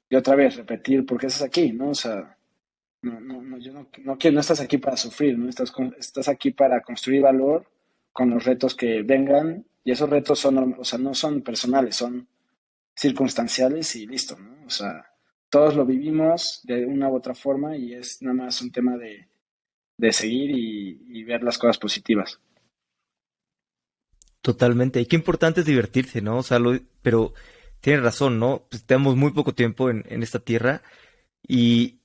Speaker 1: Y otra vez repetir, ¿por qué estás aquí, no? O sea, yo no estás aquí para sufrir, ¿no? Estás aquí para construir valor con los retos que vengan y esos retos son, o sea, no son personales, son circunstanciales y listo, ¿no? O sea, todos lo vivimos de una u otra forma y es nada más un tema de seguir y ver las cosas positivas.
Speaker 2: Totalmente. Y qué importante es divertirse, ¿no? O sea, pero tienes razón, ¿no? Pues tenemos muy poco tiempo en esta tierra y,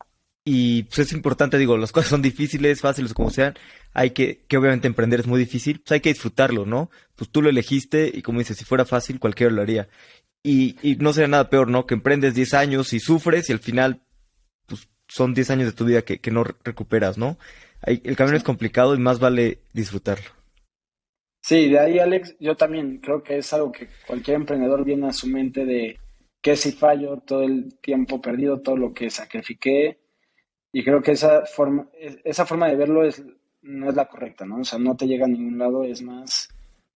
Speaker 2: y pues es importante, digo, las cosas son difíciles, fáciles como sean, hay que obviamente emprender es muy difícil, pues hay que disfrutarlo, ¿no? Pues tú lo elegiste y como dices, si fuera fácil, cualquiera lo haría. Y no sería nada peor, ¿no? Que emprendes 10 años y sufres y al final, pues son 10 años de tu vida que no recuperas, ¿no? El camino
Speaker 1: Sí.
Speaker 2: es complicado y más vale disfrutarlo.
Speaker 1: Sí, de ahí, Alex, yo también creo que es algo que cualquier emprendedor viene a su mente de qué si fallo, todo el tiempo perdido, todo lo que sacrifiqué, y creo que esa forma de verlo no es la correcta, ¿no? O sea, no te llega a ningún lado, es más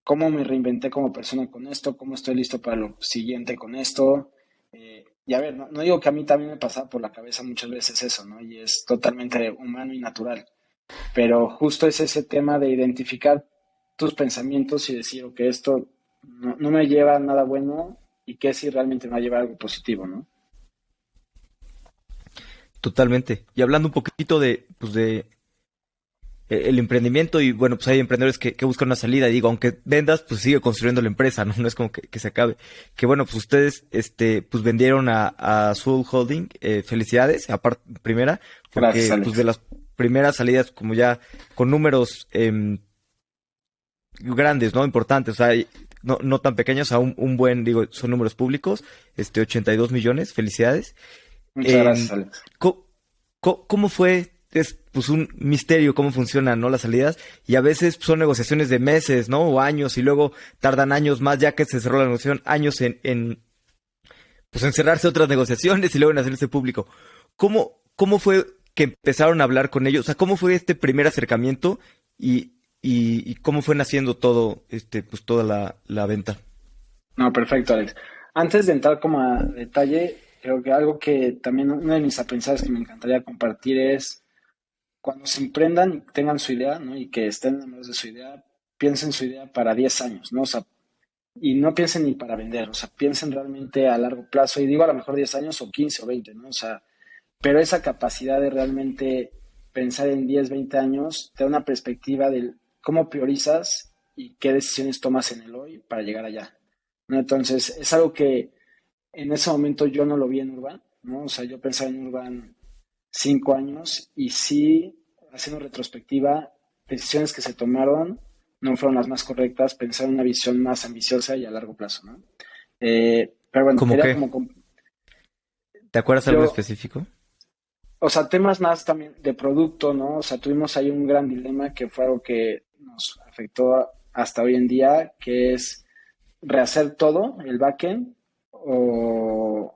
Speaker 1: cómo me reinventé como persona con esto, cómo estoy listo para lo siguiente con esto. Y a ver, no digo que a mí también me pasa por la cabeza muchas veces eso, ¿no? Y es totalmente humano y natural. Pero justo es ese tema de identificar tus pensamientos y decir, ok, esto no me lleva a nada bueno y qué si realmente me va a llevar a algo positivo, ¿no?
Speaker 2: Totalmente. Y hablando un poquito el emprendimiento y bueno, pues hay emprendedores que buscan una salida. Y digo, aunque vendas, pues sigue construyendo la empresa, ¿no? No es como que se acabe. Que bueno, pues ustedes, pues vendieron a Soul Holding, felicidades, aparte, primera,
Speaker 1: Gracias,
Speaker 2: porque pues de
Speaker 1: Alex.
Speaker 2: las primeras salidas como ya con números grandes, ¿no? Importantes, o sea, no tan pequeños, a un buen, digo, son números públicos, 82 millones, felicidades.
Speaker 1: Muchas
Speaker 2: Eh,
Speaker 1: gracias, Alex.
Speaker 2: ¿Cómo fue? Es pues un misterio cómo funcionan, ¿no? Las salidas y a veces son negociaciones de meses, ¿no? O años y luego tardan años más ya que se cerró la negociación, años pues en cerrarse otras negociaciones y luego en hacerse público. ¿Cómo fue que empezaron a hablar con ellos? O sea, ¿cómo fue este primer acercamiento y cómo fue naciendo todo, pues toda la venta?
Speaker 1: No, perfecto, Alex. Antes de entrar como a detalle, creo que algo que también uno de mis aprendizajes que me encantaría compartir es cuando se emprendan y tengan su idea, ¿no? Y que estén enamorados de su idea, piensen su idea para 10 años, ¿no? O sea, y no piensen ni para vender, o sea, piensen realmente a largo plazo, y digo a lo mejor 10 años o 15 o 20, ¿no? O sea, pero esa capacidad de realmente pensar en 10, 20 años te da una perspectiva de cómo priorizas y qué decisiones tomas en el hoy para llegar allá, ¿no? Entonces, es algo que en ese momento yo no lo vi en Urban, ¿no? O sea, yo pensaba en Urban 5 años y sí, haciendo retrospectiva, decisiones que se tomaron no fueron las más correctas, pensar en una visión más ambiciosa y a largo plazo, ¿no? Pero bueno,
Speaker 2: ¿Cómo
Speaker 1: quería
Speaker 2: qué?
Speaker 1: como
Speaker 2: ¿Te acuerdas algo
Speaker 1: yo,
Speaker 2: específico?
Speaker 1: o sea, temas más también de producto, ¿no? O sea, tuvimos ahí un gran dilema que fue algo que nos afectó hasta hoy en día, que es rehacer todo, el backend, o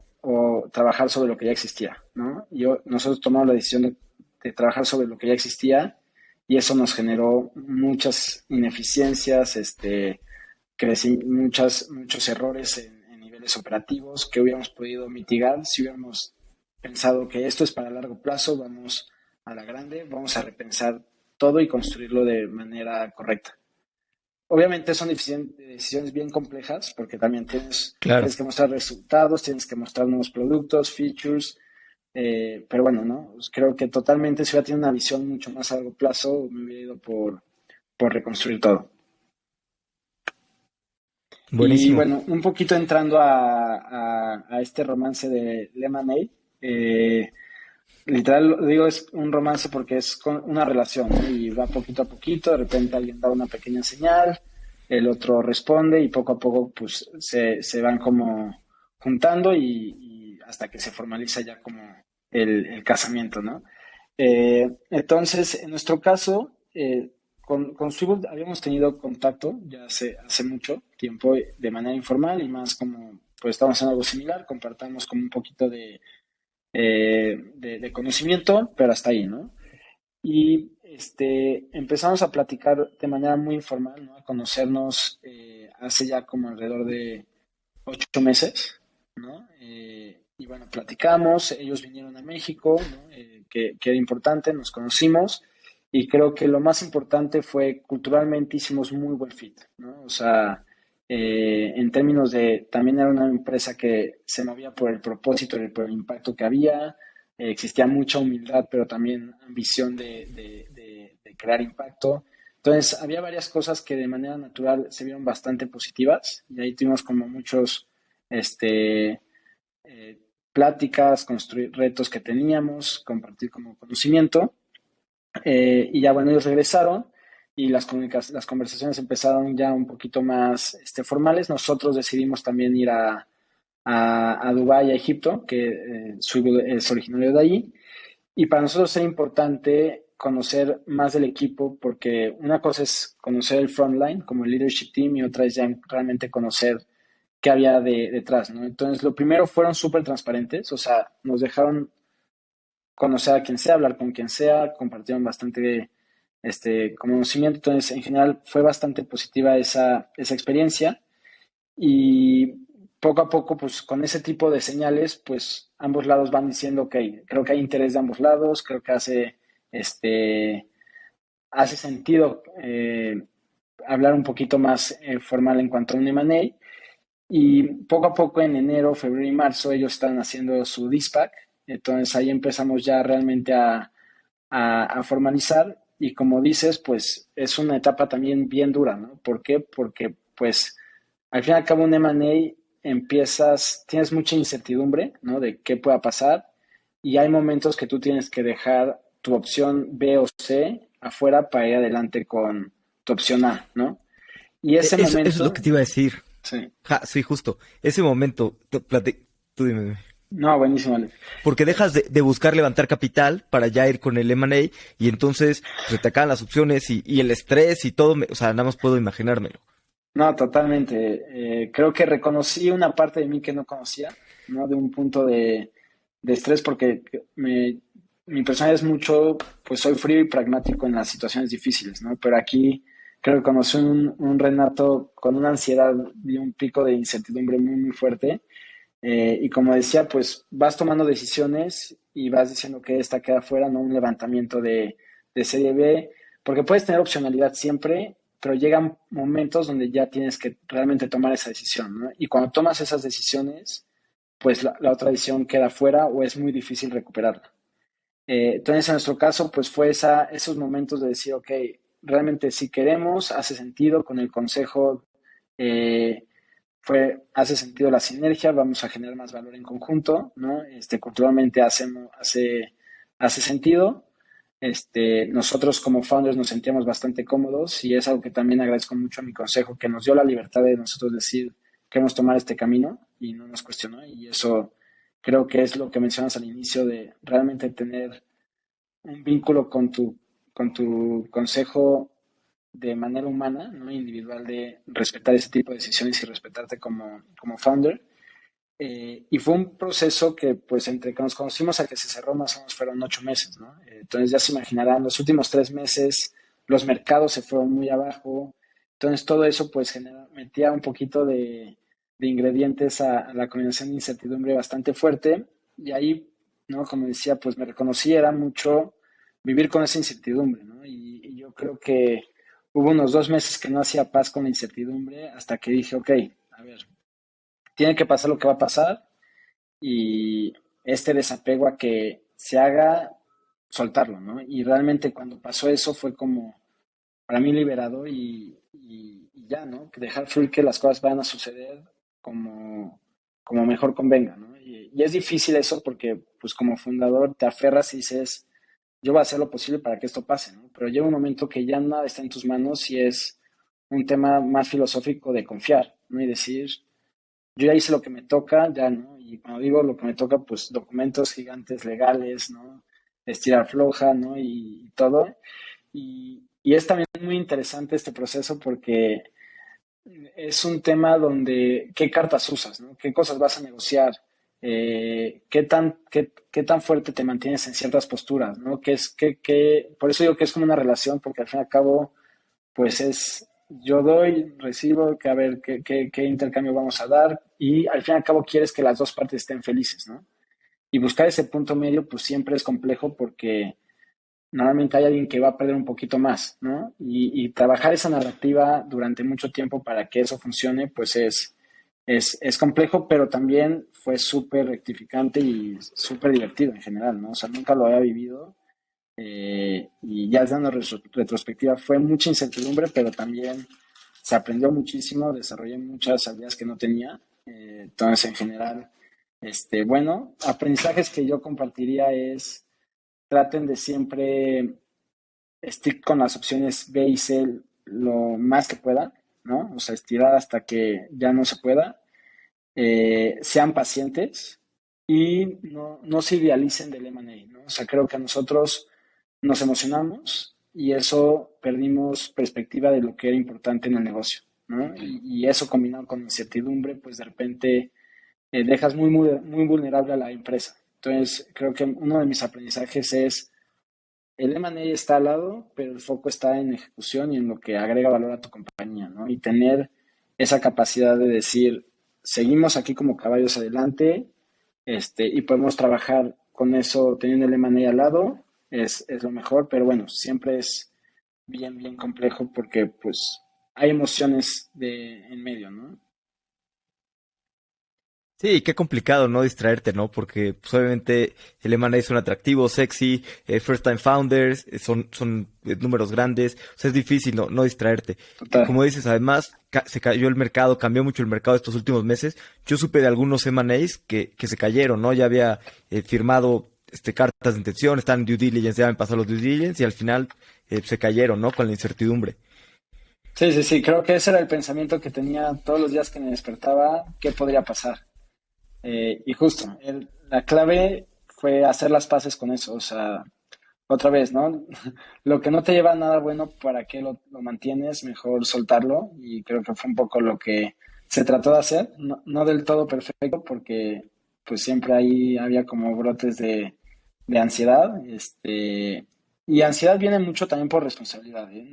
Speaker 1: trabajar sobre lo que ya existía, ¿no? Nosotros tomamos la decisión de trabajar sobre lo que ya existía y eso nos generó muchas ineficiencias, muchos errores en niveles operativos que hubiéramos podido mitigar si hubiéramos pensado que esto es para largo plazo, vamos a la grande, vamos a repensar todo y construirlo de manera correcta. Obviamente son decisiones bien complejas porque también
Speaker 2: Claro.
Speaker 1: tienes que mostrar resultados, tienes que mostrar nuevos productos, features, pero bueno, ¿no? Pues creo que totalmente si hubiera tenido una visión mucho más a largo plazo, me hubiera ido por reconstruir todo. Y
Speaker 2: Buenísimo.
Speaker 1: bueno, un poquito entrando a este romance de Lemonade, eh, literal lo digo es un romance porque es con una relación, ¿no? Y va poquito a poquito, de repente alguien da una pequeña señal, el otro responde y poco a poco pues se van como juntando y hasta que se formaliza ya como el casamiento, ¿no? Entonces, en nuestro caso, con Swivel habíamos tenido contacto ya hace mucho tiempo de manera informal y más como, pues estamos haciendo algo similar, compartamos como un poquito de conocimiento, pero hasta ahí, ¿no? Y empezamos a platicar de manera muy informal, ¿no? A conocernos hace ya como alrededor de 8 meses, ¿no? Y bueno, platicamos, ellos vinieron a México, ¿no? Que era importante, nos conocimos y creo que lo más importante fue culturalmente hicimos muy buen fit, ¿no? O sea, en términos de, también era una empresa que se movía por el propósito y por el impacto que había, existía mucha humildad, pero también ambición de crear impacto. Entonces, había varias cosas que de manera natural se vieron bastante positivas y ahí tuvimos como muchos este, pláticas, construir retos que teníamos, compartir como conocimiento. Y ya bueno, ellos regresaron y las conversaciones empezaron ya un poquito más formales. Nosotros decidimos también ir a Dubái, a Egipto, que Swiggle es originario de allí. Y para nosotros era importante conocer más del equipo porque una cosa es conocer el frontline como el leadership team y otra es ya realmente conocer qué había detrás, ¿no? Entonces, lo primero fueron súper transparentes, o sea, nos dejaron conocer a quien sea, hablar con quien sea, compartieron bastante conocimiento, entonces, en general, fue bastante positiva esa experiencia y poco a poco, pues, con ese tipo de señales, pues, ambos lados van diciendo, ok, creo que hay interés de ambos lados, creo que hace sentido hablar un poquito más formal en cuanto a un M&A. Y poco a poco en enero, febrero y marzo ellos están haciendo su DISPAC. Entonces ahí empezamos ya realmente a formalizar. Y como dices, pues es una etapa también bien dura, ¿no? ¿Por qué? Porque pues al fin y al cabo un M&A tienes mucha incertidumbre, ¿no? De qué pueda pasar. Y hay momentos que tú tienes que dejar tu opción B o C afuera para ir adelante con tu opción A, ¿no? Y ese
Speaker 2: Eso es lo
Speaker 1: momento,
Speaker 2: que te iba a decir.
Speaker 1: sí.
Speaker 2: Ja, sí, justo. Ese momento, tú dime.
Speaker 1: No, buenísimo, Ale.
Speaker 2: Porque dejas de buscar levantar capital para ya ir con el M&A y entonces pues, se te acaban las opciones y el estrés y todo, o sea, nada más puedo imaginármelo.
Speaker 1: No, totalmente. Creo que reconocí una parte de mí que no conocía, ¿no? De un punto de estrés porque mi personalidad es mucho, pues soy frío y pragmático en las situaciones difíciles, ¿no? Pero aquí creo que conocí un Renato con una ansiedad y un pico de incertidumbre muy, muy fuerte. Y como decía, pues vas tomando decisiones y vas diciendo que esta queda fuera, no un levantamiento de serie B, porque puedes tener opcionalidad siempre, pero llegan momentos donde ya tienes que realmente tomar esa decisión, ¿no? Y cuando tomas esas decisiones, pues la otra decisión queda fuera o es muy difícil recuperarla. Entonces, en nuestro caso, pues fue esos momentos de decir, ok, realmente si queremos, hace sentido con el consejo. eh, hace sentido la sinergia, vamos a generar más valor en conjunto, ¿no? Culturalmente hace sentido. Nosotros como founders nos sentíamos bastante cómodos y es algo que también agradezco mucho a mi consejo, que nos dio la libertad de nosotros decir queremos tomar este camino y no nos cuestionó. Y eso creo que es lo que mencionas al inicio de realmente tener un vínculo con tu consejo de manera humana, ¿no? Individual, de respetar ese tipo de decisiones y respetarte como founder. Y fue un proceso que, pues, entre que nos conocimos a que se cerró, más o menos fueron 8 meses, ¿no? Entonces, ya se imaginarán, los últimos 3 meses los mercados se fueron muy abajo. Entonces, todo eso, pues, metía un poquito de ingredientes a la combinación de incertidumbre bastante fuerte. Y ahí, ¿no? Como decía, pues me reconocí, era mucho vivir con esa incertidumbre, ¿no? Y yo creo que hubo unos 2 meses que no hacía paz con la incertidumbre hasta que dije, ok, a ver, tiene que pasar lo que va a pasar y este desapego a que se haga, soltarlo, ¿no? Y realmente cuando pasó eso fue como para mí liberador y ya, ¿no? Que dejar fluir que las cosas van a suceder como mejor convenga, ¿no? Y es difícil eso porque, pues como fundador, te aferras y dices, yo voy a hacer lo posible para que esto pase, ¿no? Pero llega un momento que ya nada está en tus manos y es un tema más filosófico de confiar, ¿no? Y decir, yo ya hice lo que me toca, ya, ¿no? Y cuando digo lo que me toca, pues documentos gigantes legales, ¿no? Estirar floja, ¿no? Y todo. Y es también muy interesante este proceso porque es un tema donde qué cartas usas, ¿no? ¿Qué cosas vas a negociar? Qué tan fuerte te mantienes en ciertas posturas, ¿no? Por eso digo que es como una relación, porque al fin y al cabo, pues yo doy, recibo, que a ver qué intercambio vamos a dar, y al fin y al cabo quieres que las dos partes estén felices, ¿no? Y buscar ese punto medio, pues siempre es complejo porque normalmente hay alguien que va a perder un poquito más, ¿no? Y trabajar esa narrativa durante mucho tiempo para que eso funcione, pues es complejo, pero también fue súper rectificante y súper divertido en general, ¿no? O sea, nunca lo había vivido y ya dando retrospectiva fue mucha incertidumbre, pero también se aprendió muchísimo, desarrollé muchas habilidades que no tenía. Entonces, en general, bueno, aprendizajes que yo compartiría es traten de siempre stick con las opciones B y C lo más que puedan, ¿no? O sea, estirar hasta que ya no se pueda. Sean pacientes y no se idealicen del M&A, ¿no? O sea, creo que nosotros nos emocionamos y eso perdimos perspectiva de lo que era importante en el negocio, ¿no? Y eso combinado con incertidumbre, pues de repente dejas muy vulnerable a la empresa. Entonces, creo que uno de mis aprendizajes es el M&A está al lado, pero el foco está en ejecución y en lo que agrega valor a tu compañía, ¿no? Y tener esa capacidad de decir, seguimos aquí como caballos adelante, y podemos trabajar con eso teniendo el M&A al lado, es lo mejor, pero bueno, siempre es bien complejo porque pues hay emociones en medio, ¿no?
Speaker 2: Sí, qué complicado no distraerte, ¿no? Porque pues, obviamente el M&A son atractivos, sexy, first time founders, son números grandes, o sea, es difícil no distraerte. Y
Speaker 1: Total.
Speaker 2: como dices, además se cayó el mercado, cambió mucho el mercado estos últimos meses. Yo supe de algunos M&As que se cayeron, ¿no? Ya había firmado cartas de intención, están en due diligence, ya han pasado los due diligence y al final se cayeron, ¿no? Con la incertidumbre.
Speaker 1: Sí, creo que ese era el pensamiento que tenía todos los días que me despertaba, ¿qué podría pasar? Y justo, la clave fue hacer las paces con eso, o sea, otra vez, ¿no? Lo que no te lleva a nada bueno, ¿para qué lo mantienes? Mejor soltarlo y creo que fue un poco lo que se trató de hacer, no del todo perfecto porque pues siempre ahí había como brotes de ansiedad, y ansiedad viene mucho también por responsabilidad, ¿eh?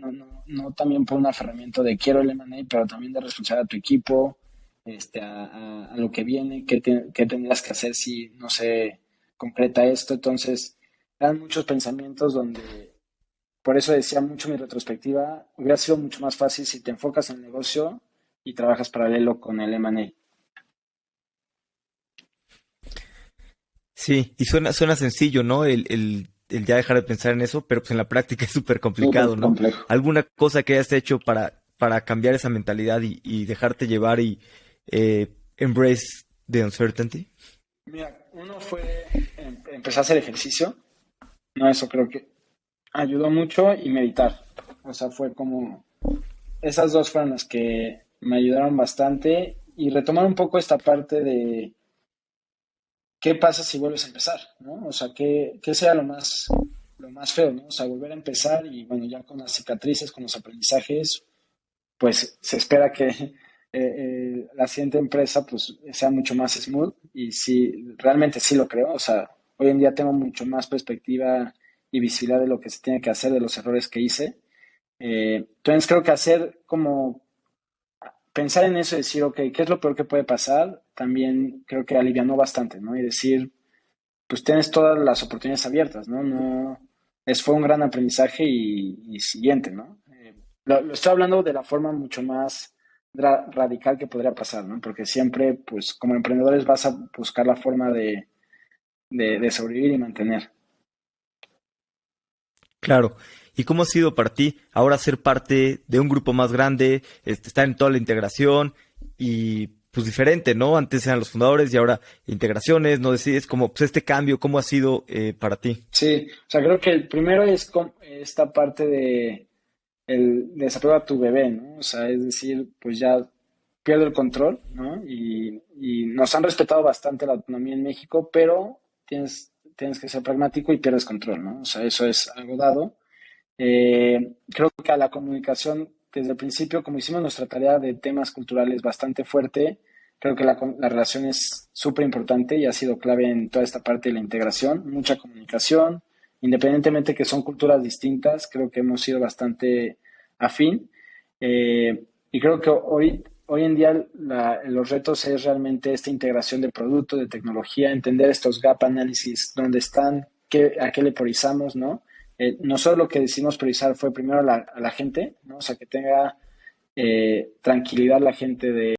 Speaker 1: No también por un aferramiento de quiero el M&A, pero también de responsabilidad a tu equipo, a lo que viene, qué tendrías que hacer si no se concreta esto. Entonces, eran muchos pensamientos donde, por eso decía mucho mi retrospectiva, hubiera sido mucho más fácil si te enfocas en el negocio y trabajas paralelo con el M&A.
Speaker 2: Sí, y suena sencillo, ¿no? El ya dejar de pensar en eso, pero pues en la práctica es súper
Speaker 1: Súper
Speaker 2: complicado, ¿no?
Speaker 1: complejo.
Speaker 2: ¿Alguna cosa que hayas hecho para cambiar esa mentalidad y dejarte llevar y embrace the uncertainty?
Speaker 1: Mira, uno fue empezar a hacer ejercicio, no, eso creo que ayudó mucho y meditar. O sea, fue como, esas dos fueron las que me ayudaron bastante y retomar un poco esta parte de qué pasa si vuelves a empezar, ¿no? O sea, qué sea lo más feo, ¿no? O sea, volver a empezar y bueno, ya con las cicatrices, con los aprendizajes, pues se espera que la siguiente empresa pues sea mucho más smooth y sí, realmente sí lo creo, o sea, hoy en día tengo mucho más perspectiva y visibilidad de lo que se tiene que hacer, de los errores que hice. Entonces creo que hacer como pensar en eso y decir, ok, ¿qué es lo peor que puede pasar? También creo que alivianó bastante, ¿no? Y decir, pues tienes todas las oportunidades abiertas, ¿no? Fue un gran aprendizaje y siguiente, ¿no? Lo estoy hablando de la forma mucho más radical que podría pasar, ¿no? Porque siempre, pues como emprendedores vas a buscar la forma de sobrevivir y mantener.
Speaker 2: Claro. ¿Y cómo ha sido para ti ahora ser parte de un grupo más grande, estar en toda la integración y pues diferente, ¿no? Antes eran los fundadores y ahora integraciones, no decides como pues este cambio, ¿cómo ha sido para ti?
Speaker 1: Sí, o sea, creo que el primero es esta parte el desapego a tu bebé, ¿no? O sea, es decir, pues ya pierdo el control, ¿no? Y nos han respetado bastante la autonomía en México, pero tienes que ser pragmático y pierdes control, ¿no? O sea, eso es algo dado. Creo que a la comunicación, desde el principio, como hicimos nuestra tarea de temas culturales bastante fuerte, creo que la relación es súper importante y ha sido clave en toda esta parte de la integración, mucha comunicación, independientemente que son culturas distintas, creo que hemos sido bastante afín. Y creo que hoy en día los retos es realmente esta integración de producto, de tecnología, entender estos gap análisis, dónde están, a qué le priorizamos, ¿no? Nosotros lo que decidimos priorizar fue primero a la gente, ¿no? O sea, que tenga tranquilidad la gente